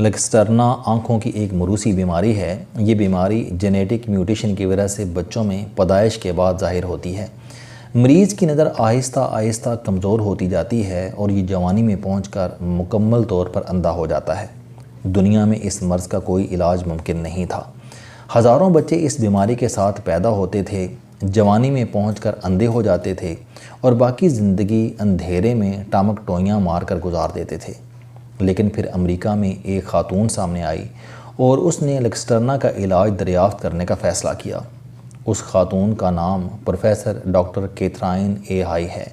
لکسٹرنا آنکھوں کی ایک موروثی بیماری ہے۔ یہ بیماری جینیٹک میوٹیشن کی وجہ سے بچوں میں پیدائش کے بعد ظاہر ہوتی ہے۔ مریض کی نظر آہستہ آہستہ کمزور ہوتی جاتی ہے اور یہ جوانی میں پہنچ کر مکمل طور پر اندھا ہو جاتا ہے۔ دنیا میں اس مرض کا کوئی علاج ممکن نہیں تھا۔ ہزاروں بچے اس بیماری کے ساتھ پیدا ہوتے تھے، جوانی میں پہنچ کر اندھے ہو جاتے تھے اور باقی زندگی اندھیرے میں ٹامک ٹوئیاں مار کر گزار دیتے تھے۔ لیکن پھر امریکہ میں ایک خاتون سامنے آئی اور اس نے لکسٹرنا کا علاج دریافت کرنے کا فیصلہ کیا۔ اس خاتون کا نام professor doctor Katherine A High ہے۔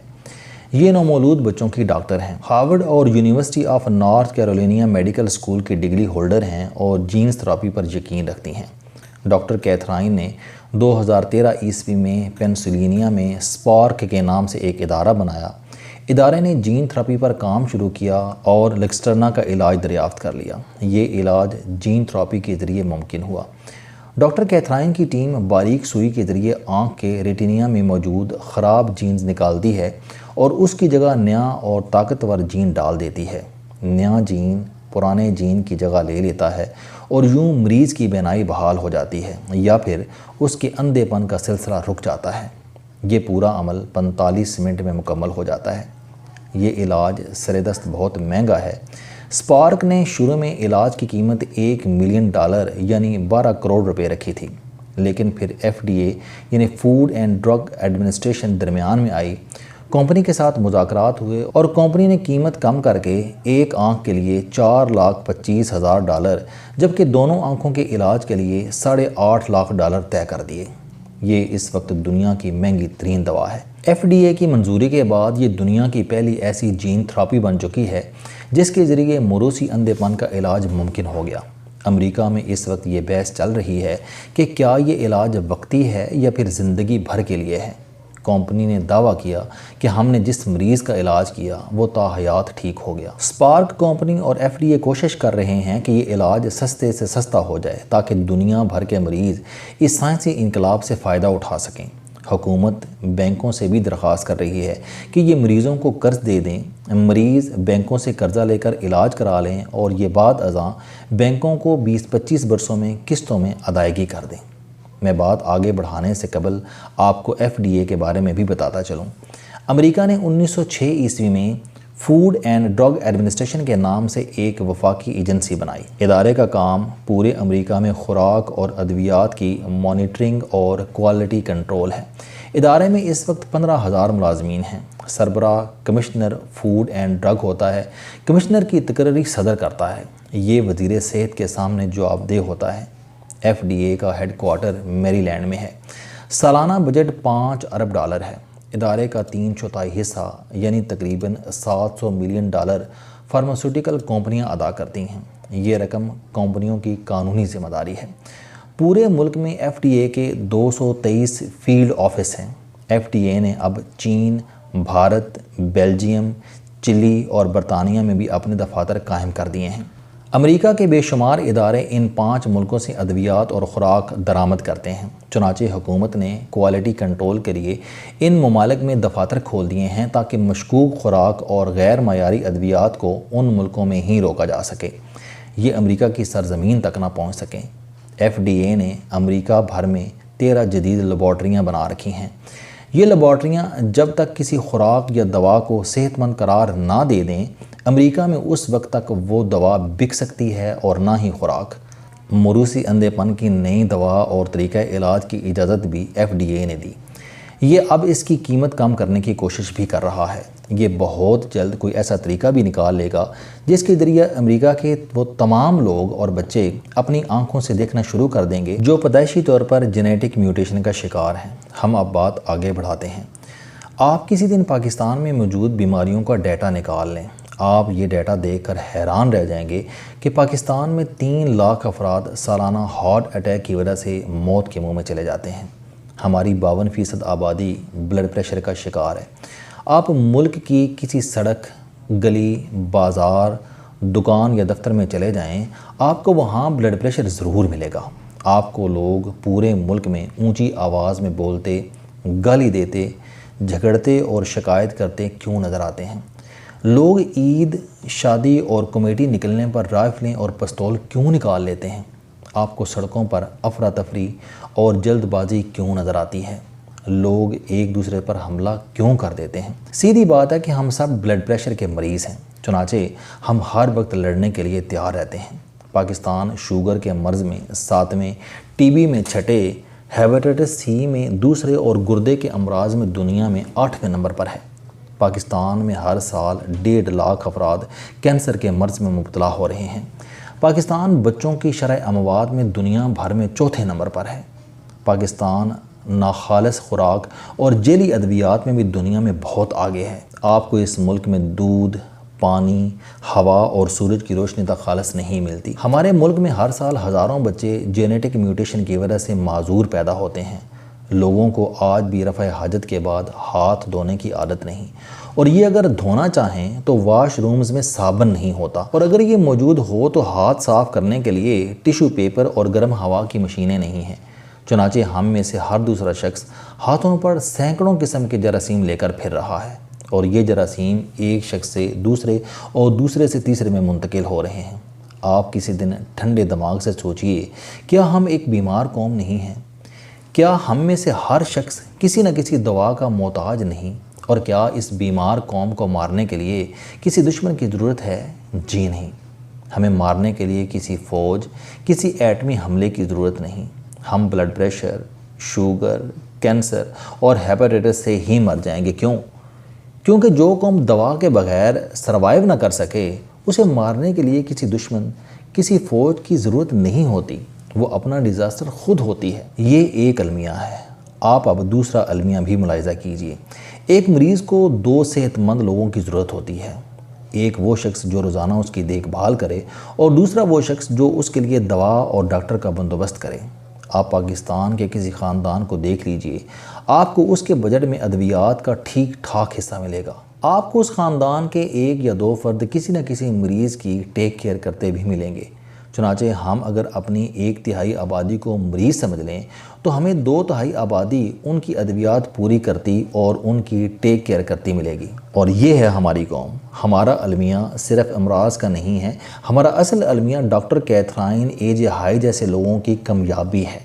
یہ نومولود بچوں کی ڈاکٹر ہیں، ہارورڈ اور university of North Carolina medical school کی ڈگری ہولڈر ہیں اور جینز تھراپی پر یقین رکھتی ہیں۔ ڈاکٹر کیتھرائن نے 2013 عیسوی میں پینسلوینیا میں سپارک کے نام سے ایک ادارہ بنایا۔ ادارے نے جین تھراپی پر کام شروع کیا اور لکسٹرنا کا علاج دریافت کر لیا۔ یہ علاج جین تھراپی کے ذریعے ممکن ہوا۔ ڈاکٹر کیتھرائن کی ٹیم باریک سوئی کے ذریعے آنکھ کے ریٹینیا میں موجود خراب جینز نکالتی ہے اور اس کی جگہ نیا اور طاقتور جین ڈال دیتی ہے۔ نیا جین پرانے جین کی جگہ لے لیتا ہے اور یوں مریض کی بینائی بحال ہو جاتی ہے یا پھر اس کے اندھے پن کا سلسلہ رک جاتا ہے۔ یہ پورا عمل 45 منٹ میں مکمل ہو جاتا ہے۔ یہ علاج سردست بہت مہنگا ہے۔ سپارک نے شروع میں علاج کی قیمت $1 ملین یعنی 12 کروڑ روپے رکھی تھی، لیکن پھر FDA یعنی فوڈ اینڈ ڈرگ ایڈمنسٹریشن درمیان میں آئی۔ کمپنی کے ساتھ مذاکرات ہوئے اور کمپنی نے قیمت کم کر کے ایک آنکھ کے لیے $4,25,000 جبکہ دونوں آنکھوں کے علاج کے لیے $8.5 لاکھ طے کر دیے۔ یہ اس وقت دنیا کی مہنگی ترین دوا ہے۔ FDA کی منظوری کے بعد یہ دنیا کی پہلی ایسی جین تھراپی بن چکی ہے جس کے ذریعے موروثی اندھے پن کا علاج ممکن ہو گیا۔ امریکہ میں اس وقت یہ بحث چل رہی ہے کہ کیا یہ علاج وقتی ہے یا پھر زندگی بھر کے لیے ہے۔ کمپنی نے دعویٰ کیا کہ ہم نے جس مریض کا علاج کیا وہ تا حیات ٹھیک ہو گیا۔ سپارک کمپنی اور FDA کوشش کر رہے ہیں کہ یہ علاج سستے سے سستا ہو جائے تاکہ دنیا بھر کے مریض اس سائنسی انقلاب سے فائدہ اٹھا سکیں۔ حکومت بینکوں سے بھی درخواست کر رہی ہے کہ یہ مریضوں کو قرض دے دیں۔ مریض بینکوں سے قرضہ لے کر علاج کرا لیں اور یہ بعد ازاں بینکوں کو 20-25 برسوں میں قسطوں میں ادائیگی کر دیں۔ میں بات آگے بڑھانے سے قبل آپ کو FDA کے بارے میں بھی بتاتا چلوں۔ امریکہ نے 1906 عیسوی میں فوڈ اینڈ ڈرگ ایڈمنسٹریشن کے نام سے ایک وفاقی ایجنسی بنائی۔ ادارے کا کام پورے امریکہ میں خوراک اور ادویات کی مانیٹرنگ اور کوالٹی کنٹرول ہے۔ ادارے میں اس وقت 15,000 ملازمین ہیں۔ سربراہ کمشنر فوڈ اینڈ ڈرگ ہوتا ہے۔ کمشنر کی تقرری صدر کرتا ہے۔ یہ وزیر صحت کے سامنے جواب دہ ہوتا ہے۔ FDA کا ہیڈ کوارٹر میری لینڈ میں ہے۔ سالانہ بجٹ $5 ارب ہے۔ ادارے کا 3/4 حصہ یعنی تقریباً $700 ملین فارماسیوٹیکل کمپنیاں ادا کرتی ہیں۔ یہ رقم کمپنیوں کی قانونی ذمہ داری ہے۔ پورے ملک میں FDA کے 223 فیلڈ آفس ہیں۔ FDA نے اب چین، بھارت، بیلجیم، چلی اور برطانیہ میں بھی اپنے دفاتر قائم کر دیے ہیں۔ امریکہ کے بے شمار ادارے ان 5 ملکوں سے ادویات اور خوراک درآمد کرتے ہیں۔ چنانچہ حکومت نے کوالٹی کنٹرول کے لیے ان ممالک میں دفاتر کھول دیے ہیں تاکہ مشکوک خوراک اور غیر معیاری ادویات کو ان ملکوں میں ہی روکا جا سکے، یہ امریکہ کی سرزمین تک نہ پہنچ سکیں۔ FDA نے امریکہ بھر میں 13 جدید لیبارٹریاں بنا رکھی ہیں۔ یہ لیبارٹریاں جب تک کسی خوراک یا دوا کو صحت مند قرار نہ دے دیں، امریکہ میں اس وقت تک وہ دوا بک سکتی ہے اور نہ ہی خوراک۔ موروثی اندھے پن کی نئی دوا اور طریقہ علاج کی اجازت بھی FDA نے دی۔ یہ اب اس کی قیمت کم کرنے کی کوشش بھی کر رہا ہے۔ یہ بہت جلد کوئی ایسا طریقہ بھی نکال لے گا جس کے ذریعے امریکہ کے وہ تمام لوگ اور بچے اپنی آنکھوں سے دیکھنا شروع کر دیں گے جو پیدائشی طور پر جینیٹک میوٹیشن کا شکار ہیں۔ ہم اب بات آگے بڑھاتے ہیں۔ آپ کسی دن پاکستان میں موجود بیماریوں کا ڈیٹا نکال لیں۔ آپ یہ ڈیٹا دیکھ کر حیران رہ جائیں گے کہ پاکستان میں 3 لاکھ افراد سالانہ ہارٹ اٹیک کی وجہ سے موت کے منہ میں چلے جاتے ہیں۔ ہماری 52% آبادی بلڈ پریشر کا شکار ہے۔ آپ ملک کی کسی سڑک، گلی، بازار، دکان یا دفتر میں چلے جائیں، آپ کو وہاں بلڈ پریشر ضرور ملے گا۔ آپ کو لوگ پورے ملک میں اونچی آواز میں بولتے، گالی دیتے، جھگڑتے اور شکایت کرتے کیوں نظر آتے ہیں؟ لوگ عید، شادی اور کمیٹی نکلنے پر رائفلیں اور پستول کیوں نکال لیتے ہیں؟ آپ کو سڑکوں پر افراتفری اور جلد بازی کیوں نظر آتی ہے؟ لوگ ایک دوسرے پر حملہ کیوں کر دیتے ہیں؟ سیدھی بات ہے کہ ہم سب بلڈ پریشر کے مریض ہیں، چنانچہ ہم ہر وقت لڑنے کے لیے تیار رہتے ہیں۔ پاکستان شوگر کے مرض میں 7ویں، ٹی بی میں 6، ہیپاٹائٹس سی میں 2 اور گردے کے امراض میں دنیا میں 8ویں نمبر پر ہے۔ پاکستان میں ہر سال 1.5 لاکھ افراد کینسر کے مرض میں مبتلا ہو رہے ہیں۔ پاکستان بچوں کی شرح اموات میں دنیا بھر میں 4تھے نمبر پر ہے۔ پاکستان ناخالص خوراک اور جیلی ادویات میں بھی دنیا میں بہت آگے ہے۔ آپ کو اس ملک میں دودھ، پانی، ہوا اور سورج کی روشنی تک خالص نہیں ملتی۔ ہمارے ملک میں ہر سال ہزاروں بچے جینیٹک میوٹیشن کی وجہ سے معذور پیدا ہوتے ہیں۔ لوگوں کو آج بھی رفع حاجت کے بعد ہاتھ دھونے کی عادت نہیں، اور یہ اگر دھونا چاہیں تو واش رومز میں صابن نہیں ہوتا، اور اگر یہ موجود ہو تو ہاتھ صاف کرنے کے لیے ٹیشو پیپر اور گرم ہوا کی مشینیں نہیں ہیں۔ چنانچہ ہم میں سے ہر دوسرا شخص ہاتھوں پر سینکڑوں قسم کے جراثیم لے کر پھر رہا ہے، اور یہ جراثیم ایک شخص سے دوسرے اور دوسرے سے تیسرے میں منتقل ہو رہے ہیں۔ آپ کسی دن ٹھنڈے دماغ سے سوچئے، کیا ہم ایک بیمار قوم نہیں ہیں؟ کیا ہم میں سے ہر شخص کسی نہ کسی دوا کا محتاج نہیں؟ اور کیا اس بیمار قوم کو مارنے کے لیے کسی دشمن کی ضرورت ہے؟ جی نہیں۔ ہمیں مارنے کے لیے کسی فوج، کسی ایٹمی حملے کی ضرورت نہیں۔ ہم بلڈ پریشر، شوگر، کینسر اور ہیپاٹائٹس سے ہی مر جائیں گے۔ کیوں؟ کیونکہ جو قوم دوا کے بغیر سروائیو نہ کر سکے، اسے مارنے کے لیے کسی دشمن، کسی فوج کی ضرورت نہیں ہوتی، وہ اپنا ڈیزاسٹر خود ہوتی ہے۔ یہ ایک المیہ ہے۔ آپ اب دوسرا المیہ بھی ملاحظہ کیجئے۔ ایک مریض کو 2 صحت مند لوگوں کی ضرورت ہوتی ہے۔ ایک وہ شخص جو روزانہ اس کی دیکھ بھال کرے، اور دوسرا وہ شخص جو اس کے لیے دوا اور ڈاکٹر کا بندوبست کرے۔ آپ پاکستان کے کسی خاندان کو دیکھ لیجئے، آپ کو اس کے بجٹ میں ادویات کا ٹھیک ٹھاک حصہ ملے گا۔ آپ کو اس خاندان کے 1 یا 2 فرد کسی نہ کسی مریض کی ٹیک کیئر کرتے بھی ملیں گے۔ چنانچہ ہم اگر اپنی 1/3 آبادی کو مریض سمجھ لیں تو ہمیں 2/3 آبادی ان کی ادویات پوری کرتی اور ان کی ٹیک کیئر کرتی ملے گی۔ اور یہ ہے ہماری قوم۔ ہمارا المیہ صرف امراض کا نہیں ہے، ہمارا اصل المیہ ڈاکٹر کیتھرائن AJ ہائی جیسے لوگوں کی کامیابی ہے۔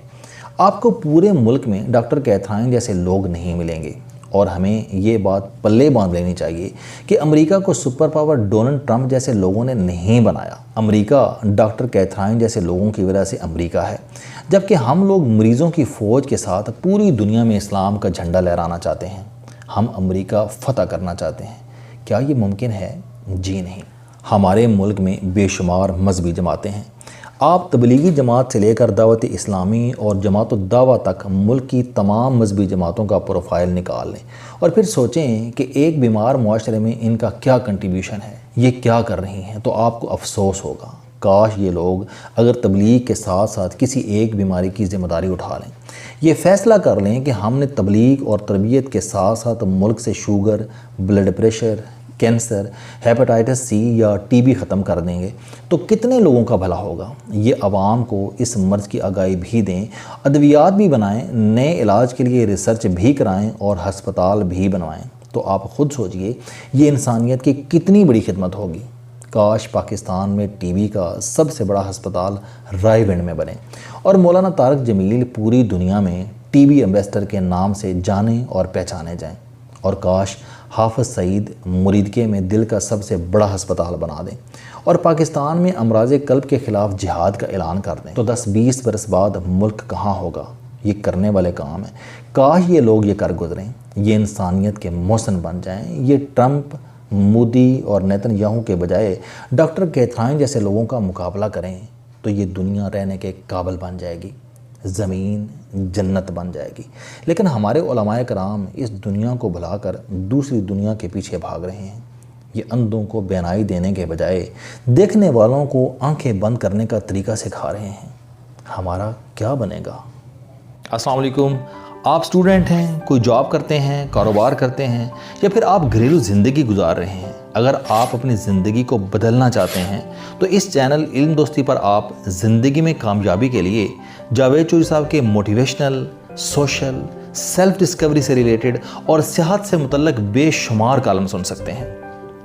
آپ کو پورے ملک میں ڈاکٹر کیتھرائن جیسے لوگ نہیں ملیں گے، اور ہمیں یہ بات پلے باندھ لینی چاہیے کہ امریکہ کو سپر پاور ڈونلڈ ٹرمپ جیسے لوگوں نے نہیں بنایا۔ امریکہ ڈاکٹر کیتھرائن جیسے لوگوں کی وجہ سے امریکہ ہے، جبکہ ہم لوگ مریضوں کی فوج کے ساتھ پوری دنیا میں اسلام کا جھنڈا لہرانا چاہتے ہیں۔ ہم امریکہ فتح کرنا چاہتے ہیں۔ کیا یہ ممکن ہے؟ جی نہیں۔ ہمارے ملک میں بے شمار مذہبی جماعتیں ہیں۔ آپ تبلیغی جماعت سے لے کر دعوت اسلامی اور جماعت الدعوہ تک ملک کی تمام مذہبی جماعتوں کا پروفائل نکال لیں، اور پھر سوچیں کہ ایک بیمار معاشرے میں ان کا کیا کنٹریبیوشن ہے، یہ کیا کر رہی ہیں، تو آپ کو افسوس ہوگا۔ کاش یہ لوگ اگر تبلیغ کے ساتھ ساتھ کسی ایک بیماری کی ذمہ داری اٹھا لیں، یہ فیصلہ کر لیں کہ ہم نے تبلیغ اور تربیت کے ساتھ ساتھ ملک سے sugar, blood pressure, cancer, hepatitis C یا TB ختم کر دیں گے، تو کتنے لوگوں کا بھلا ہوگا۔ یہ عوام کو اس مرض کی آگاہی بھی دیں، ادویات بھی بنائیں، نئے علاج کے لیے ریسرچ بھی کرائیں اور ہسپتال بھی بنوائیں، تو آپ خود سوچئے یہ انسانیت کی کتنی بڑی خدمت ہوگی۔ کاش پاکستان میں TB کا سب سے بڑا ہسپتال رائے گنج میں بنے، اور مولانا طارق جمیل پوری دنیا میں TB ایمبیسڈر کے نام سے جانے اور پہچانے جائیں، اور کاش حافظ سعید مریدکے میں دل کا سب سے بڑا ہسپتال بنا دیں، اور پاکستان میں امراض قلب کے خلاف جہاد کا اعلان کر دیں، تو 10-20 برس بعد ملک کہاں ہوگا؟ یہ کرنے والے کام ہیں۔ کاش یہ لوگ یہ کر گزریں، یہ انسانیت کے محسن بن جائیں، یہ ٹرمپ، مودی اور نیتن یاہو کے بجائے ڈاکٹر کیتھرائن جیسے لوگوں کا مقابلہ کریں، تو یہ دنیا رہنے کے قابل بن جائے گی، زمین جنت بن جائے گی۔ لیکن ہمارے علماء کرام اس دنیا کو بھلا کر دوسری دنیا کے پیچھے بھاگ رہے ہیں۔ یہ اندھوں کو بینائی دینے کے بجائے دیکھنے والوں کو آنکھیں بند کرنے کا طریقہ سکھا رہے ہیں۔ ہمارا کیا بنے گا؟ السلام علیکم۔ آپ سٹوڈنٹ ہیں، کوئی جاب کرتے ہیں، کاروبار کرتے ہیں، یا پھر آپ گھریلو زندگی گزار رہے ہیں۔ اگر آپ اپنی زندگی کو بدلنا چاہتے ہیں تو اس چینل علم دوستی پر آپ زندگی میں کامیابی کے لیے جاوید چوہری صاحب کے موٹیویشنل، سوشل، سیلف ڈسکوری سے ریلیٹڈ اور صحت سے متعلق بے شمار کالم سن سکتے ہیں۔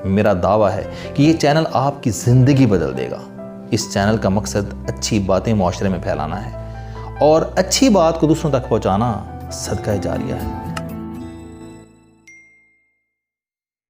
میرا دعویٰ ہے کہ یہ چینل آپ کی زندگی بدل دے گا۔ اس چینل کا مقصد اچھی باتیں معاشرے میں پھیلانا ہے اور اچھی بات کو دوسروں تک پہنچانا صدقہ جاریہ ہے۔